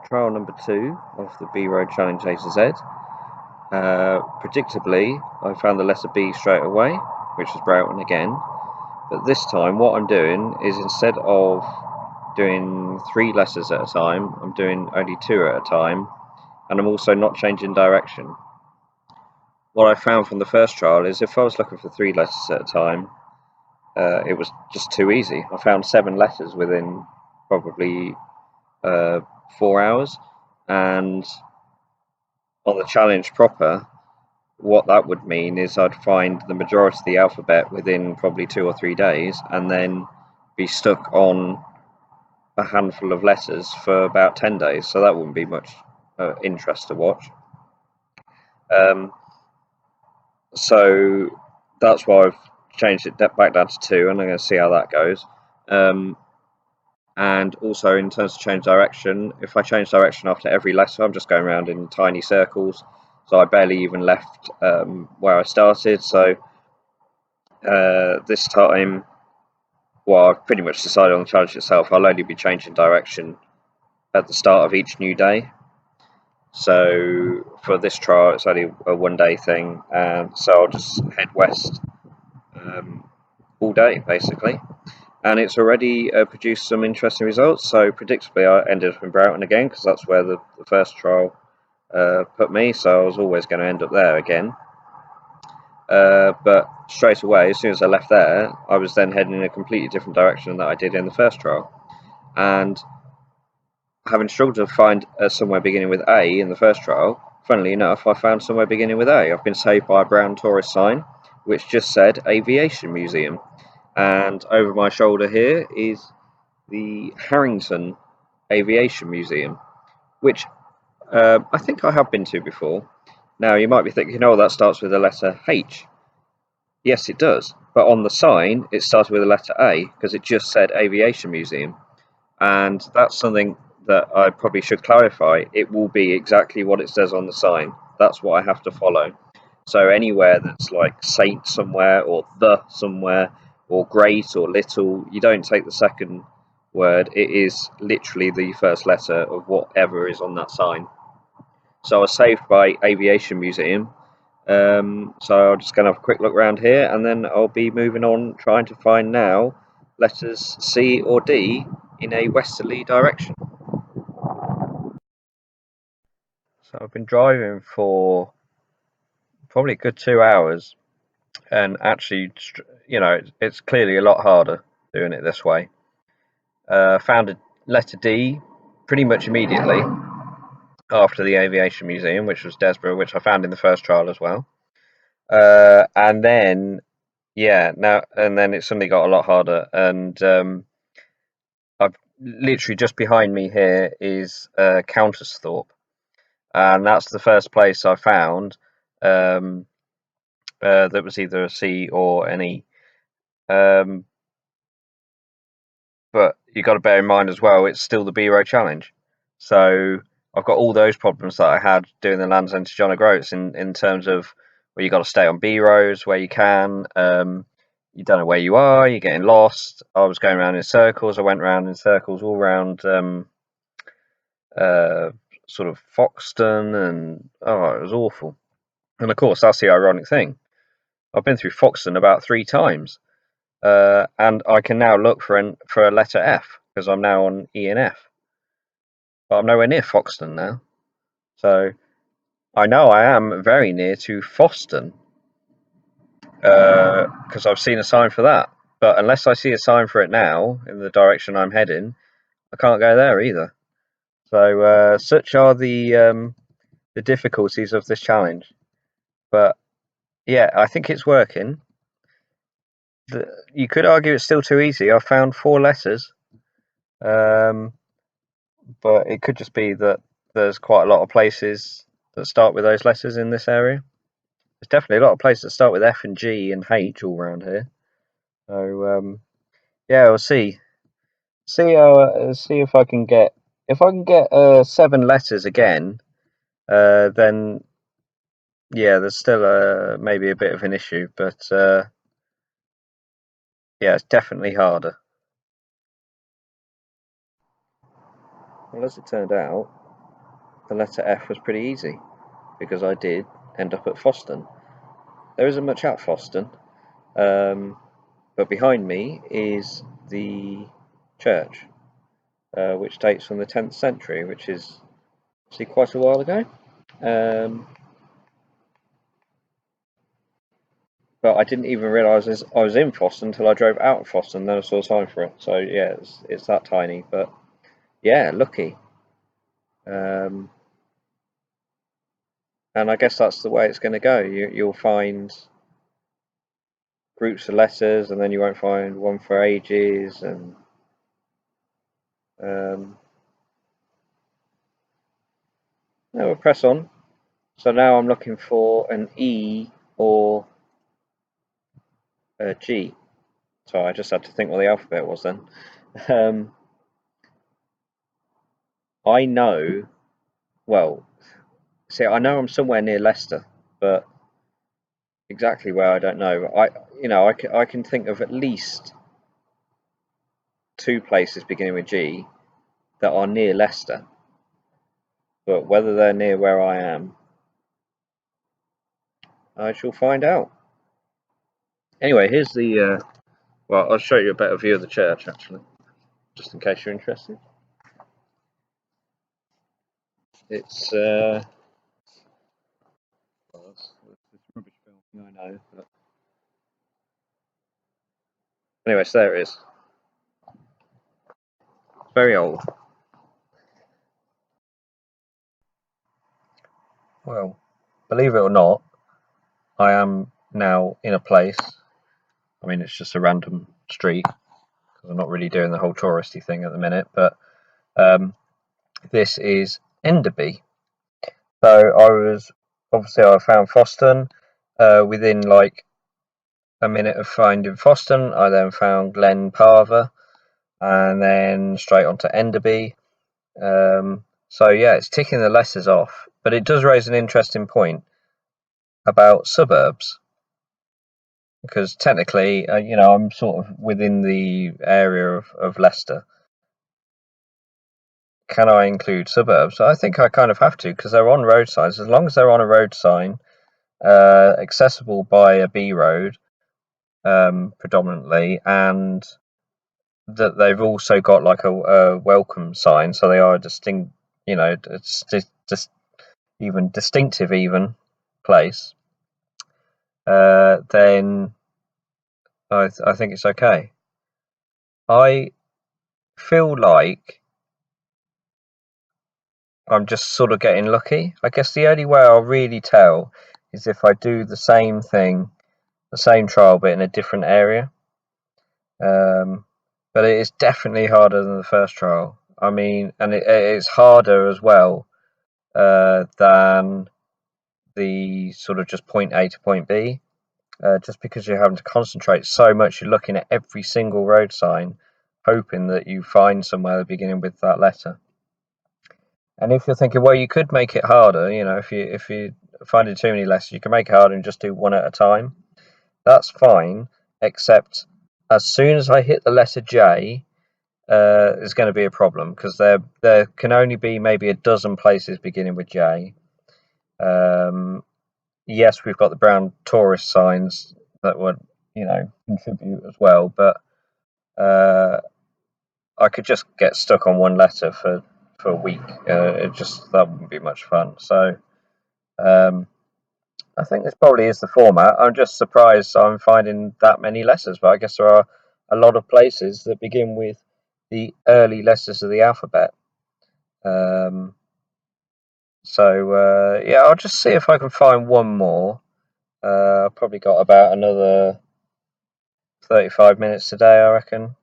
Trial number 2 of the B Road Challenge A to Z. Predictably, I found the letter B straight away, which was Broughton again. But this time, what I'm doing is, instead of doing 3 letters at a time, I'm doing only 2 at a time, and I'm also not changing direction. What I found from the first trial is, if I was looking for 3 letters at a time, it was just too easy. I found 7 letters within probably 4 hours, and on the challenge proper, what that would mean is I'd find the majority of the alphabet within probably 2 or 3 days, and then be stuck on a handful of letters for about 10 days. So that wouldn't be much interest to watch. So that's why I've changed it back down to 2, and I'm going to see how that goes. And also, in terms of change direction, if I change direction after every letter, I'm just going around in tiny circles. So I barely even left where I started. So this time, well, I've pretty much decided on the challenge itself, I'll only be changing direction at the start of each new day. So for this trial, it's only a 1-day thing, so I'll just head west all day, basically. And it's already produced some interesting results. So predictably, I ended up in Broughton again, because that's where the first trial put me, so I was always going to end up there again. But straight away, as soon as I left there, I was then heading in a completely different direction than I did in the first trial. And having struggled to find somewhere beginning with A in the first trial, funnily enough, I found somewhere beginning with A. I've been saved by a brown tourist sign which just said Aviation Museum, and over my shoulder here is the Harrington Aviation Museum, which I think I have been to before. Now, you might be thinking, oh, that starts with the letter H. Yes, it does, but on the sign it started with the letter A, because it just said Aviation Museum. And that's something that I probably should clarify. It will be exactly what it says on the sign. That's what I have to follow. So anywhere that's like Saint somewhere, or the somewhere, or great or little, you don't take the second word. It is literally the first letter of whatever is on that sign. So I was saved by Aviation Museum. So I'm just going to have a quick look around here, and then I'll be moving on, trying to find now letters C or D in a westerly direction. So I've been driving for probably a good 2 hours, and actually, it's clearly a lot harder doing it this way. Found a letter D pretty much immediately after the Aviation Museum, which was Desborough, which I found in the first trial as well. And then, and then it suddenly got a lot harder, and I've literally, just behind me here is Countersthorpe, and that's the first place I found that was either a C or an E. But you've got to bear in mind as well, it's still the B Road Challenge. So I've got all those problems that I had doing the Land's End to John O'Groats in terms of where you got to stay on B roads where you can. You don't know where you are, you're getting lost. I was going around in circles. I went around in circles all around sort of Foxton, and it was awful. And of course, that's the ironic thing. I've been through Foxton about 3 times. And I can now look for a letter F, because I'm now on E and F. But I'm nowhere near Foxton now. So I know I am very near to Foston, because I've seen a sign for that. But unless I see a sign for it now in the direction I'm heading, I can't go there either. So such are the difficulties of this challenge. But yeah, I think it's working. You could argue it's still too easy. I've found 4 letters. But it could just be that there's quite a lot of places that start with those letters in this area. There's definitely a lot of places that start with F and G and H all around here. So yeah, we'll see. See if I can get 7 letters again. Then yeah, there's still maybe a bit of an issue, but yeah, it's definitely harder. Well, as it turned out, the letter F was pretty easy, because I did end up at Foston. There isn't much at Foston, but behind me is the church, which dates from the 10th century, which is actually quite a while ago. But I didn't even realise I was in Foston until I drove out of Foston, then I saw the sign for it. So yeah, it's that tiny, but yeah, lucky. And I guess that's the way it's going to go. You'll find groups of letters, and then you won't find one for ages, and no, we'll press on. So now I'm looking for an E or a G. So I just had to think what the alphabet was then. I know, well, see, I know I'm somewhere near Leicester, but exactly where I don't know. I can think of at least 2 places beginning with G that are near Leicester, but whether they're near where I am, I shall find out. Anyway, here's the well, I'll show you a better view of the church actually, just in case you're interested. It's well, it's rubbish filming, I know, but anyway, so there it is. It's very old. Well, believe it or not, I am now in a place. I mean, it's just a random street because I'm not really doing the whole touristy thing at the minute. But this is Enderby. So I found Foston. Within like a minute of finding Foston, I then found Glen Parva, and then straight on to Enderby. So yeah, it's ticking the letters off, but it does raise an interesting point about suburbs, because technically, I'm sort of within the area of Leicester. Can I include suburbs? I think I kind of have to, because they're on road signs. As long as they're on a road sign, accessible by a B road, predominantly, and that they've also got like a welcome sign, so they are distinct, just even distinctive place. Then I think it's okay. I feel like I'm just sort of getting lucky. I guess the only way I'll really tell is if I do the same thing, the same trial bit in a different area. But it is definitely harder than the first trial. I mean, and it's harder as well than the sort of just point A to point B, just because you're having to concentrate so much. You're looking at every single road sign, hoping that you find somewhere beginning with that letter. And if you're thinking, well, you could make it harder, if you finding too many letters, you can make it harder and just do one at a time. That's fine, except as soon as I hit the letter J, there's going to be a problem, because there can only be maybe a dozen places beginning with J. Yes, we've got the brown tourist signs that would, contribute as well, but I could just get stuck on one letter for a week. That wouldn't be much fun. So I think this probably is the format. I'm just surprised I'm finding that many letters, but I guess there are a lot of places that begin with the early letters of the alphabet. Yeah, I'll just see if I can find one more. I've probably got about another 35 minutes today, I reckon.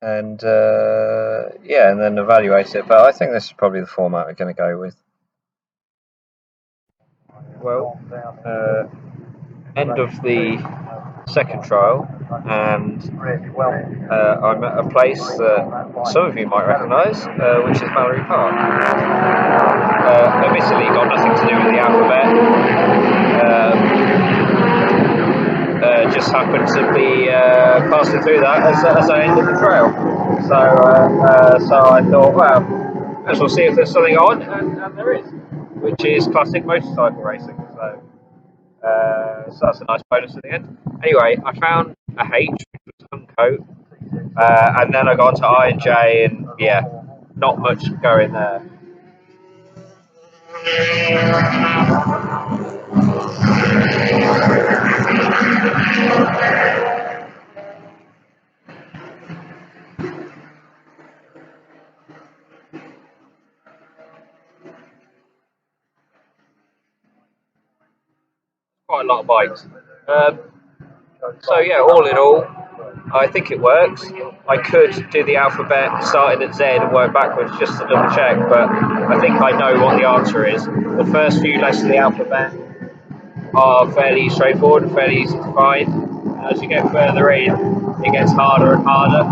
And then evaluate it. But I think this is probably the format we're going to go with. Well, end of the second trial, and I'm at a place that some of you might recognise, which is Mallory Park. Admittedly, got nothing to do with the alphabet. just happened to be passing through that as I ended the trail. So I thought, well, let's see if there's something on, and there is, which is classic motorcycle racing. So that's a nice bonus at the end. Anyway, I found a H, which was Uncoat, and then I got to I and J, and yeah, not much going there. Quite a lot of bikes. So yeah, all in all, I think it works. I could do the alphabet starting at Z and work backwards just to double check, but I think I know what the answer is. The first few letters of the alphabet are fairly straightforward and fairly easy to find. And as you get further in, it gets harder and harder.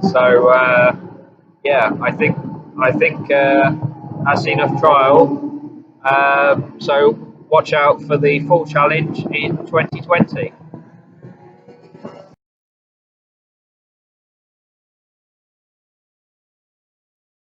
So yeah, I think that's enough trial. So watch out for the full challenge in 2020.